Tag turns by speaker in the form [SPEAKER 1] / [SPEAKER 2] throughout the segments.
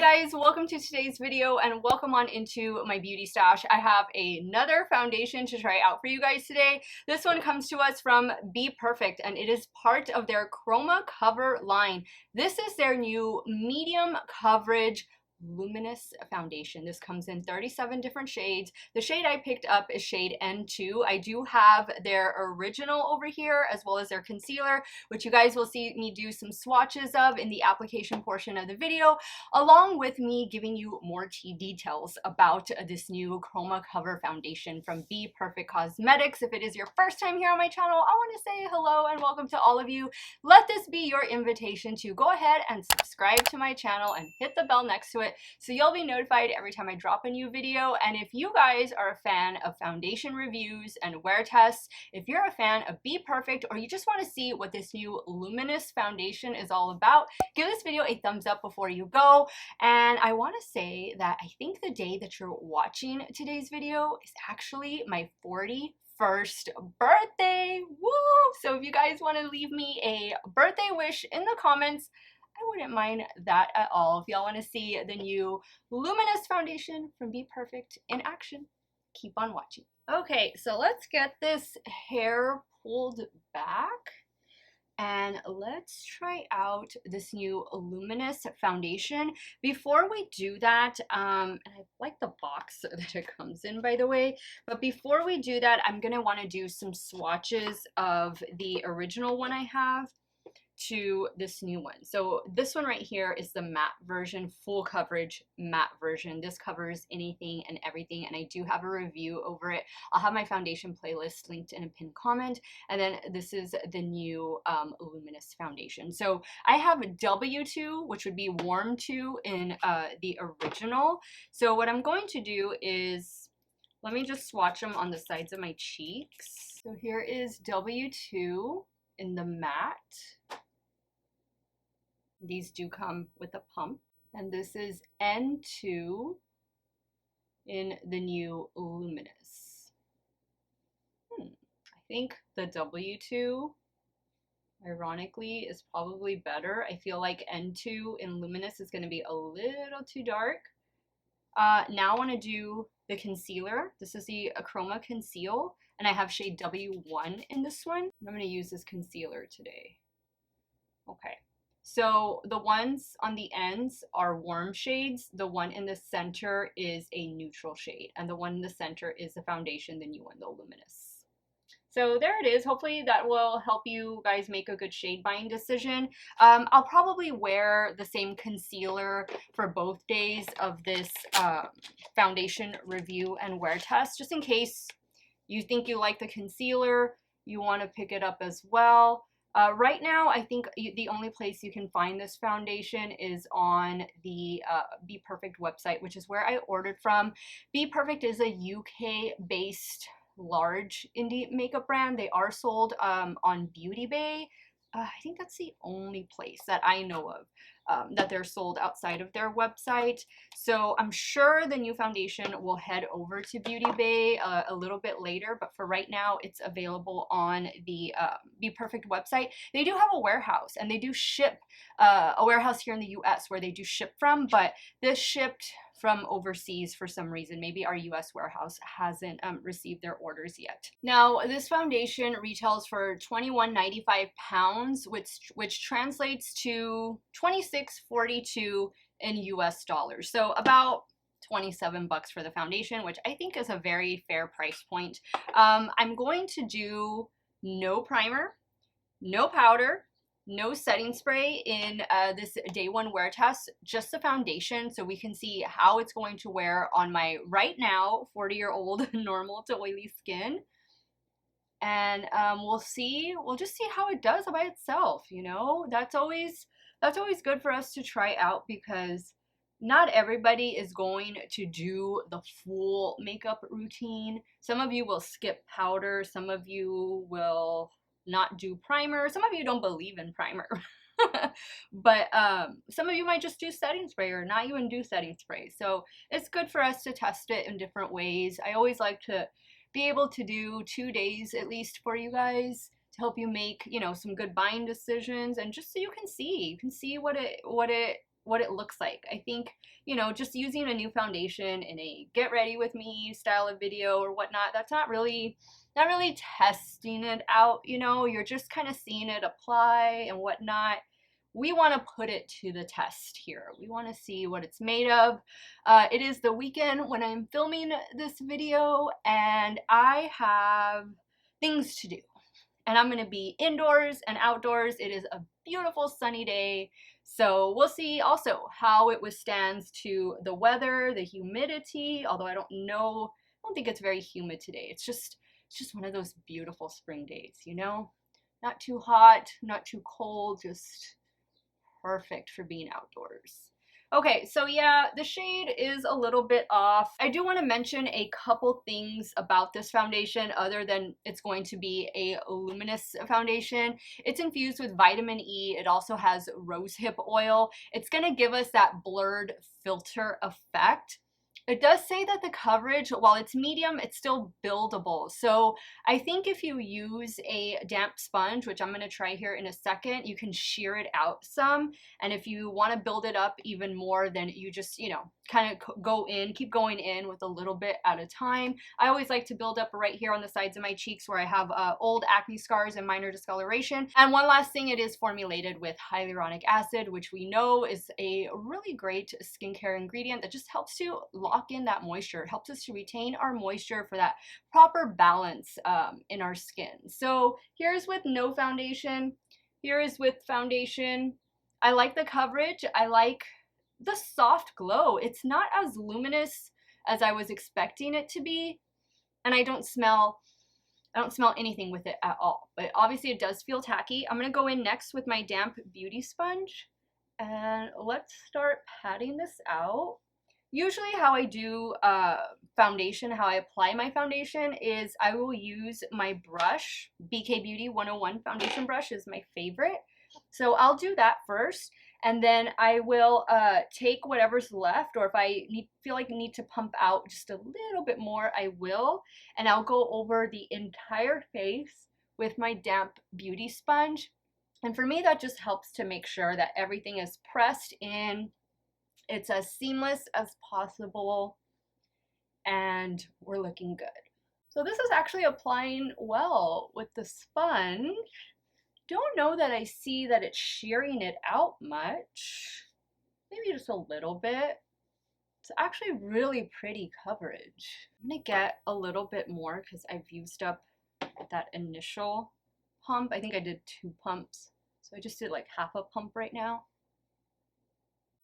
[SPEAKER 1] guys, welcome to today's video and welcome on into my beauty stash. I have another foundation to try out for you guys today. This one comes to us from bPerfect and it is part of their Chroma Cover line. This is their new medium coverage luminous foundation. This comes in 37 different shades. The shade I picked up is shade N2. I do have their original over here as well as their concealer, which you guys will see me do some swatches of in the application portion of the video, along with me giving you more tea details about this new Chroma Cover Foundation from bPerfect Cosmetics. If it is your first time here on my channel, I want to say hello and welcome to all of you. Let this be your invitation to go ahead and subscribe to my channel and hit the bell next to it so you'll be notified every time I drop a new video. And if you guys are a fan of foundation reviews and wear tests, if you're a fan of bPerfect, or you just want to see what this new Luminous foundation is all about, give this video a thumbs up before you go. And I want to say that I think the day that you're watching today's video is actually my 41st birthday. Woo! So if you guys want to leave me a birthday wish in the comments, I wouldn't mind that at all. If y'all want to see the new Luminous foundation from bPerfect in action, keep on watching. Okay, so let's get this hair pulled back and let's try out this new Luminous foundation. Before we do that, and I like the box that it comes in, by the way, but before we do that, I'm gonna want to do some swatches of the original one I have to this new one. So this one right here is the matte version, full coverage matte version. This covers anything and everything, and I do have a review over it. I'll have my foundation playlist linked in a pinned comment. And then this is the new Luminous foundation. So I have W2, which would be warm 2 in the original. So what I'm going to do is, let me just swatch them on the sides of my cheeks. So here is W2 in the matte. These do come with a pump. And this is N2 in the new Luminous. I think the W2, ironically, is probably better. I feel like N2 in Luminous is going to be a little too dark. Now I want to do the concealer. This is the Chroma Conceal, and I have shade W1 in this one. I'm going to use this concealer today. Okay. So the ones on the ends are warm shades. The one in the center is a neutral shade. And the one in the center is the foundation, the new one, the Luminous. So there it is. Hopefully that will help you guys make a good shade buying decision. I'll probably wear the same concealer for both days of this foundation review and wear test, just in case you think you like the concealer, you want to pick it up as well. Right now, I think the only place you can find this foundation is on the bPerfect website, which is where I ordered from. bPerfect is a UK-based large indie makeup brand. They are sold on Beauty Bay. I think that's the only place that I know of that they're sold outside of their website. So I'm sure the new foundation will head over to Beauty Bay a little bit later, but for right now, it's available on the bPerfect website. They do have a warehouse, and they do ship a warehouse here in the US where they do ship from, but this shipped from overseas for some reason. Maybe our US warehouse hasn't received their orders yet. Now, this foundation retails for £21.95, which translates to $26.42 in US dollars. So about 27 bucks for the foundation, which I think is a very fair price point. I'm going to do no primer, no powder, no setting spray in this day one wear test, just the foundation, so we can see how it's going to wear on my right now 40-year-old normal to oily skin. And we'll just see how it does by itself. You know, that's always good for us to try out, because not everybody is going to do the full makeup routine. Some of you will skip powder, some of you will not do primer, some of you don't believe in primer. But some of you might just do setting spray or not even do setting spray. So it's good for us to test it in different ways. I always like to be able to do 2 days at least for you guys to help you make, you know, some good buying decisions, and just so you can see what what it looks like. I think, you know, just using a new foundation in a get ready with me style of video or whatnot, that's not really testing it out, you know, you're just kind of seeing it apply and whatnot. We want to put it to the test here. We want to see what it's made of. It is the weekend when I'm filming this video, and I have things to do. And I'm going to be indoors and outdoors. It is a beautiful sunny day. So we'll see also how it withstands to the weather, the humidity, although I don't think it's very humid today. It's just one of those beautiful spring days, you know? Not too hot, not too cold, just perfect for being outdoors. Okay, so yeah, the shade is a little bit off. I do want to mention a couple things about this foundation other than it's going to be a luminous foundation. It's infused with vitamin E. It also has rosehip oil. It's going to give us that blurred filter effect. It does say that the coverage, while it's medium, it's still buildable. So I think if you use a damp sponge, which I'm going to try here in a second, you can shear it out some. And if you want to build it up even more, then you just, you know, kind of keep going in with a little bit at a time. I always like to build up right here on the sides of my cheeks where I have old acne scars and minor discoloration. And one last thing, it is formulated with hyaluronic acid, which we know is a really great skincare ingredient that just helps to lock in that moisture. It helps us to retain our moisture for that proper balance in our skin. So here's with no foundation. Here is with foundation. I like the coverage. I like the soft glow. It's not as luminous as I was expecting it to be, and I don't smell anything with it at all, but obviously it does feel tacky. I'm gonna go in next with my damp beauty sponge, and let's start patting this out. Usually how I do foundation, how I apply my foundation is I will use my brush. BK Beauty 101 foundation brush is my favorite. So I'll do that first, and then I will take whatever's left, or if I feel like I need to pump out just a little bit more, I will, and I'll go over the entire face with my damp beauty sponge. And for me, that just helps to make sure that everything is pressed in. It's as seamless as possible, and we're looking good. So this is actually applying well with the sponge. Don't know that I see that it's shearing it out much. Maybe just a little bit. It's actually really pretty coverage. I'm gonna get a little bit more because I've used up that initial pump. I think I did 2 pumps. So I just did like half a pump right now.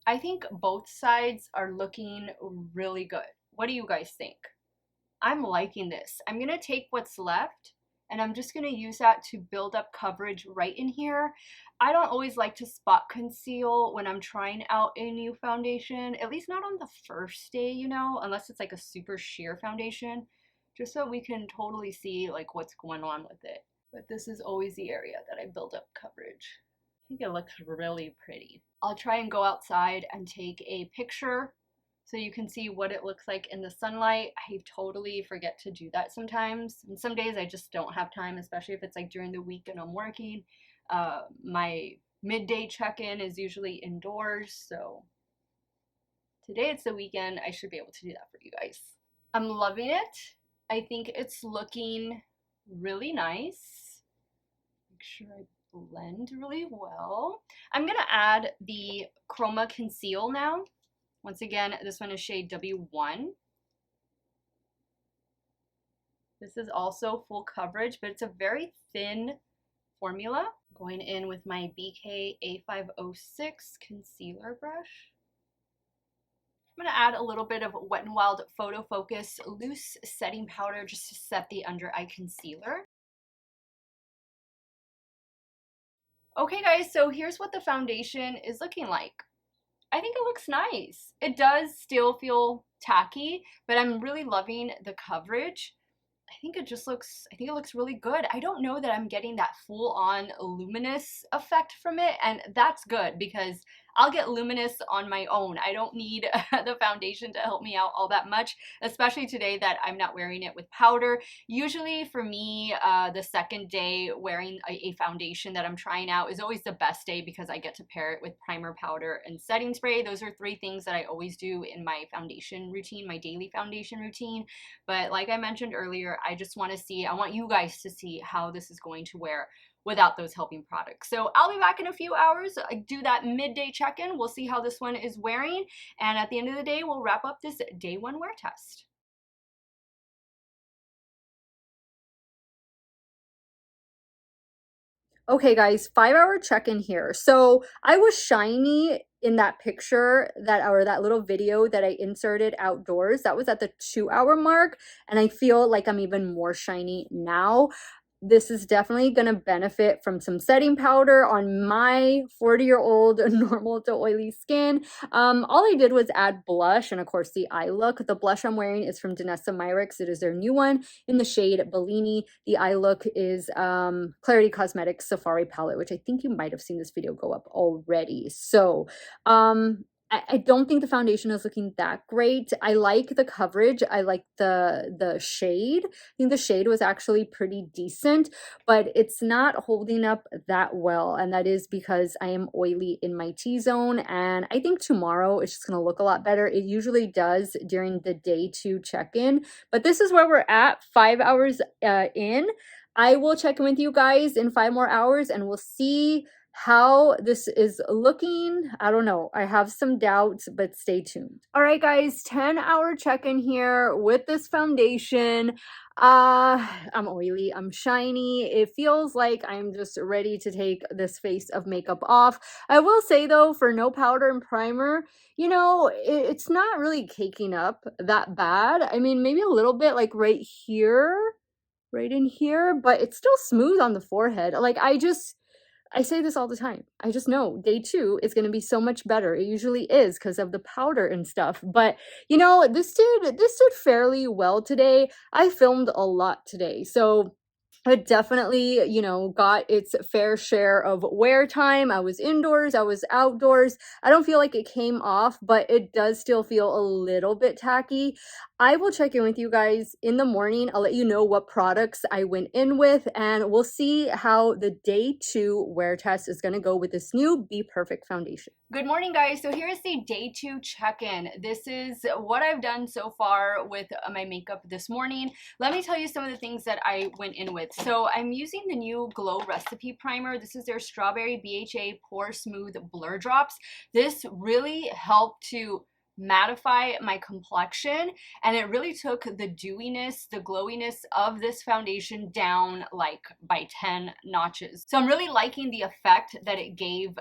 [SPEAKER 1] I think both sides are looking really good. What do you guys think? I'm liking this. I'm gonna take what's left and I'm just gonna use that to build up coverage right in here. I don't always like to spot conceal when I'm trying out a new foundation, at least not on the first day, you know, unless it's like a super sheer foundation, just so we can totally see like what's going on with it. But this is always the area that I build up coverage. I think it looks really pretty. I'll try and go outside and take a picture so you can see what it looks like in the sunlight. I totally forget to do that sometimes. And some days I just don't have time, especially if it's like during the week and I'm working. My midday check-in is usually indoors, so today it's the weekend. I should be able to do that for you guys. I'm loving it. I think it's looking really nice. Make sure I blend really well. I'm gonna add the Chroma Conceal now. Once again, this one is shade W1. This is also full coverage, but it's a very thin formula. Going in with my BK A506 concealer brush. I'm gonna add a little bit of Wet n Wild Photo Focus loose setting powder just to set the under eye concealer. Okay guys, so here's what the foundation is looking like. I think it looks nice. It does still feel tacky, but I'm really loving the coverage. I think it looks really good. I don't know that I'm getting that full-on luminous effect from it, and that's good because I'll get Luminous on my own. I don't need the foundation to help me out all that much, especially today that I'm not wearing it with powder. Usually for me, the second day wearing a foundation that I'm trying out is always the best day because I get to pair it with primer, powder, and setting spray. Those are three things that I always do in my foundation routine, my daily foundation routine. But like I mentioned earlier, I just want to see, I want you guys to see how this is going to wear without those helping products. So I'll be back in a few hours. I do that midday check-in. We'll see how this one is wearing. And at the end of the day, we'll wrap up this day one wear test. Okay guys, 5-hour check-in here. So I was shiny in that picture or that little video that I inserted outdoors. That was at the 2-hour mark, and I feel like I'm even more shiny now. This is definitely going to benefit from some setting powder on my 40-year-old normal to oily skin. All I did was add blush and of course the eye look. The blush I'm wearing is from Danessa Myricks. It is their new one in the shade Bellini. The eye look is Klarity Cosmetics Safari Palette, which I think you might have seen this video go up already. So I don't think the foundation is looking that great. I like the coverage. I like the shade. I think the shade was actually pretty decent, but it's not holding up that well. And that is because I am oily in my T-zone. And I think tomorrow it's just going to look a lot better. It usually does during the day 2 check-in. But this is where we're at, 5 hours in. I will check in with you guys in 5 more hours and we'll see how this is looking. I don't know. I have some doubts, but stay tuned. All right, guys, 10-hour check-in here with this foundation. I'm oily, I'm shiny. It feels like I'm just ready to take this face of makeup off. I will say though, for no powder and primer, you know, it's not really caking up that bad. I mean, maybe a little bit like right here, right in here, but it's still smooth on the forehead. Like I say this all the time. I just know day 2 is going to be so much better. It usually is because of the powder and stuff. But, you know, this did fairly well today. I filmed a lot today. So it definitely, you know, got its fair share of wear time. I was indoors, I was outdoors. I don't feel like it came off, but it does still feel a little bit tacky. I will check in with you guys in the morning. I'll let you know what products I went in with, and we'll see how the day 2 wear test is going to go with this new bPerfect foundation. Good morning, guys. So here's the day 2 check-in. This is what I've done so far with my makeup this morning. Let me tell you some of the things that I went in with. So I'm using the new Glow Recipe Primer. This is their Strawberry BHA Pore Smooth Blur Drops. This really helped to mattify my complexion, and it really took the dewiness, the glowiness of this foundation down like by 10 notches. So I'm really liking the effect that it gave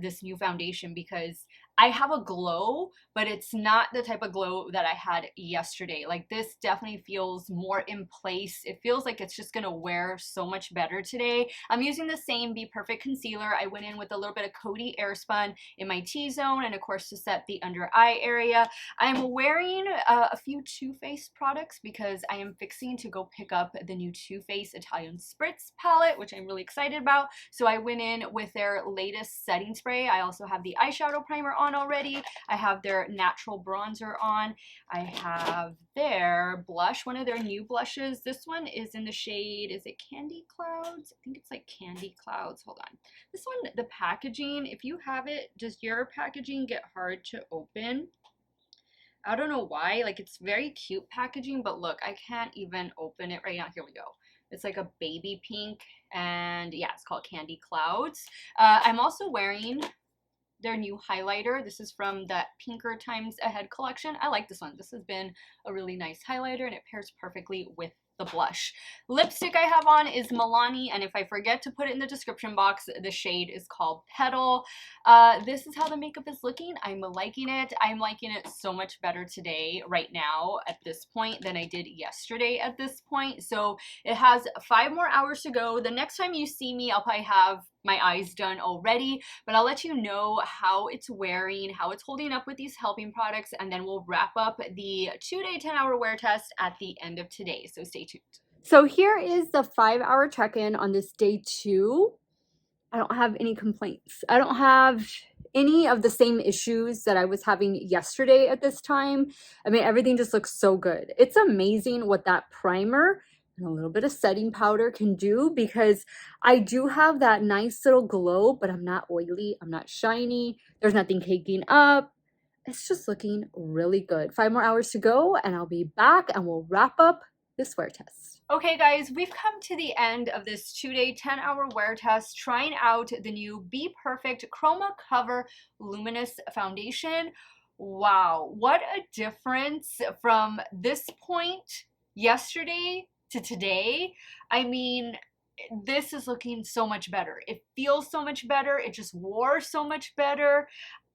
[SPEAKER 1] this new foundation, because I have a glow, but it's not the type of glow that I had yesterday. Like, this definitely feels more in place. It feels like it's just gonna wear so much better today. I'm using the same bPerfect concealer. I went in with a little bit of Coty Airspun in my T-zone, and of course to set the under eye area. I'm wearing a few Too Faced products because I am fixing to go pick up the new Too Faced Italian Spritz palette, which I'm really excited about. So I went in with their latest setting spray. I also have the eyeshadow primer on already. I have their natural bronzer on. I have their blush, one of their new blushes. This one is in the shade, is it Candy Clouds? I think it's like Candy Clouds. Hold on. This one, the packaging, if you have it, does your packaging get hard to open? I don't know why. Like, it's very cute packaging, but look, I can't even open it right now. Here we go. It's like a baby pink, and yeah, it's called Candy Clouds. I'm also wearing their new highlighter. This is from that Pinker Times Ahead collection. I like this one. This has been a really nice highlighter, and it pairs perfectly with the blush. Lipstick I have on is Milani, and if I forget to put it in the description box, the shade is called Petal. This is how the makeup is looking. I'm liking it. I'm liking it so much better today, right now, at this point, than I did yesterday at this point. So it has 5 more hours to go. The next time you see me, I'll probably have my eyes done already, but I'll let you know how it's wearing, how it's holding up with these helping products, and then we'll wrap up the 2-day 10-hour wear test at the end of today, so stay tuned. So here is the 5-hour check-in on this day 2. I don't have any complaints. I don't have
[SPEAKER 2] any of the same issues that I was having yesterday at this time. I mean, everything just looks so good. It's amazing what that primer and a little bit of setting powder can do, because I do have that nice little glow, but I'm not oily, I'm not shiny, there's nothing caking up. It's just looking really good. 5 more hours to go and I'll be back and we'll wrap up this wear test.
[SPEAKER 1] Okay guys, we've come to the end of this 2-day 10-hour wear test trying out the new bPerfect Chroma Cover Luminous Foundation. Wow, what a difference from this point yesterday to today. I mean, this is looking so much better. It feels so much better. It just wore so much better.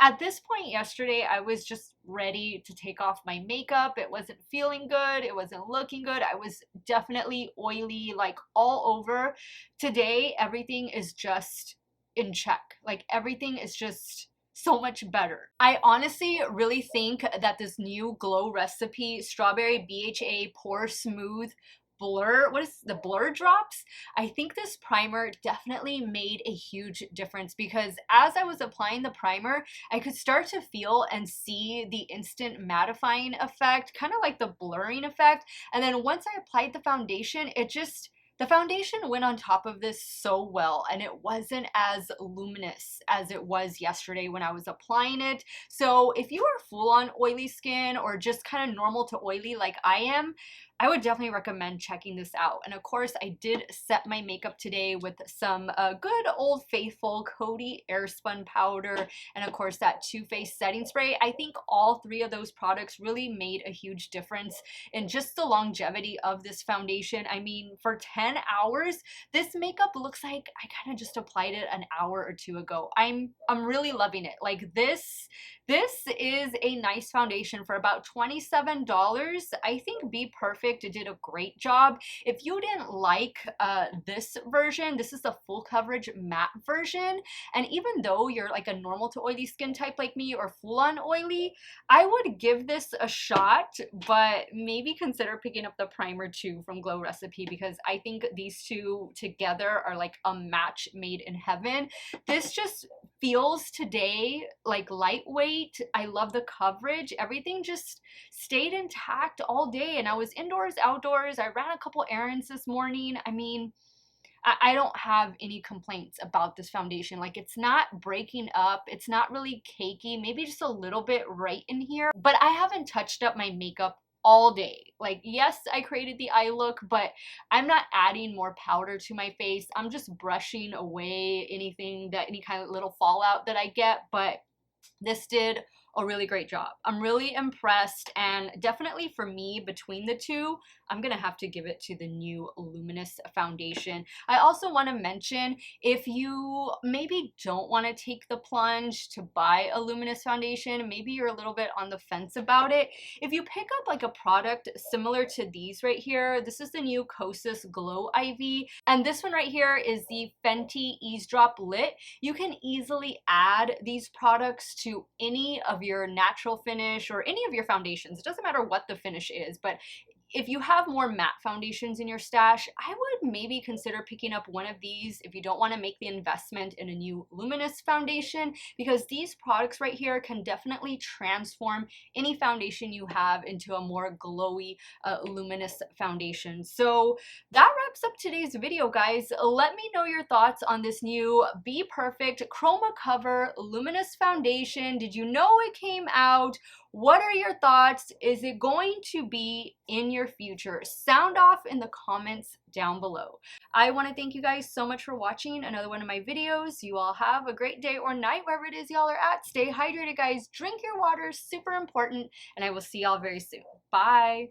[SPEAKER 1] At this point yesterday, I was just ready to take off my makeup. It wasn't feeling good. It wasn't looking good. I was definitely oily, like all over. Today, everything is just in check. Like everything is just so much better. I honestly really think that this new Glow Recipe Strawberry BHA Pore Smooth Blur, what is the blur drops? I think this primer definitely made a huge difference, because as I was applying the primer, I could start to feel and see the instant mattifying effect, kind of like the blurring effect. And then once I applied the foundation, the foundation went on top of this so well, and it wasn't as luminous as it was yesterday when I was applying it. So if you are full on oily skin or just kind of normal to oily like I am, I would definitely recommend checking this out. And of course, I did set my makeup today with some good old faithful Coty Airspun powder, and of course that Too Faced setting spray. I think all three of those products really made a huge difference in just the longevity of this foundation. I mean, for 10 hours, this makeup looks like I kind of just applied it an hour or two ago. I'm really loving it. Like this is a nice foundation for about $27. I think bPerfect did a great job. If you didn't like this version, this is the full coverage matte version. And even though you're like a normal to oily skin type like me or full on oily, I would give this a shot, but maybe consider picking up the primer too from Glow Recipe, because I think these two together are like a match made in heaven. This just feels today like lightweight. I love the coverage. Everything just stayed intact all day, and I was indoors, outdoors. I ran a couple errands this morning. I mean, I don't have any complaints about this foundation. Like, it's not breaking up. It's not really cakey. Maybe just a little bit right in here. But I haven't touched up my makeup all day. Like, yes, I created the eye look, but I'm not adding more powder to my face. I'm just brushing away any kind of little fallout that I get. But this did a really great job. I'm really impressed, and definitely for me, between the two, I'm gonna have to give it to the new Luminous foundation. I also want to mention, if you maybe don't want to take the plunge to buy a Luminous foundation, maybe you're a little bit on the fence about it, if you pick up like a product similar to these right here, this is the new Kosas Glow IV, and this one right here is the Fenty Eavesdrop Lit. You can easily add these products to any of your natural finish or any of your foundations. It doesn't matter what the finish is, but if you have more matte foundations in your stash, I would maybe consider picking up one of these if you don't want to make the investment in a new Luminous foundation, because these products right here can definitely transform any foundation you have into a more glowy, luminous foundation. So that wraps up today's video, guys. Let me know your thoughts on this new bPerfect Chroma Cover Luminous Foundation. Did you know it came out? What are your thoughts? Is it going to be in your future? Sound off in the comments down below. I want to thank you guys so much for watching another one of my videos. You all have a great day or night wherever it is y'all are at. Stay hydrated, guys. Drink your water, super important, and I will see y'all very soon. Bye.